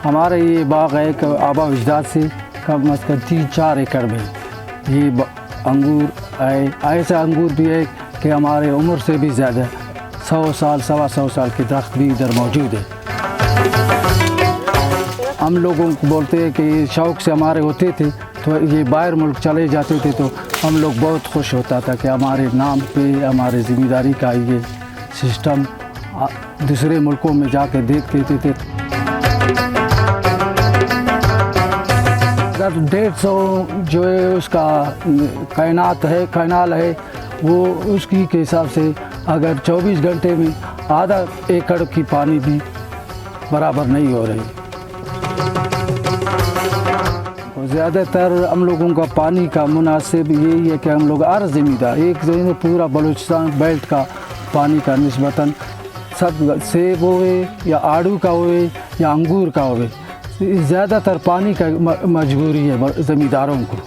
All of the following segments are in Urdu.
ہمارا یہ باغ ہے کہ آبا و اجداد سے کم از کم 3-4 ایکڑ میں یہ انگور ہے. ایسا انگور بھی ہے کہ ہمارے عمر سے بھی زیادہ 100 سال 125 سال کے درخت بھی ادھر موجود ہے. ہم لوگوں کو بولتے ہیں کہ یہ شوق سے ہمارے ہوتے تھے تو یہ باہر ملک چلے جاتے تھے تو ہم لوگ بہت خوش ہوتا تھا کہ ہمارے نام پہ ہمارے ذمہ داری کا یہ سسٹم دوسرے ملکوں میں جا کے دیکھتے تھے. اگر 150 جو ہے اس کا کینال ہے وہ اس کی کے حساب سے اگر 24 گھنٹے میں آدھا ایکڑ کی پانی بھی برابر نہیں ہو رہی. زیادہ تر ہم لوگوں کا پانی کا مناسب یہی ہے کہ ہم لوگ ہر زمیندار ایک پورا بلوچستان بیلٹ کا پانی کا نسبتاً سب سیب ہوئے یا آڑو کا ہوئے یا انگور کا ہوئے زیادہ تر پانی کا مجبوری ہے زمینداروں کو.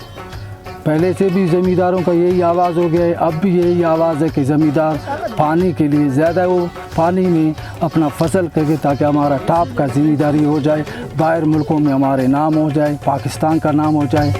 پہلے سے بھی زمینداروں کا یہی آواز ہو گیا ہے, اب بھی یہی آواز ہے کہ زمیندار پانی کے لیے زیادہ وہ پانی میں اپنا فصل کرے تاکہ ہمارا ٹاپ کا ذمہ داری ہو جائے, باہر ملکوں میں ہمارے نام ہو جائے, پاکستان کا نام ہو جائے.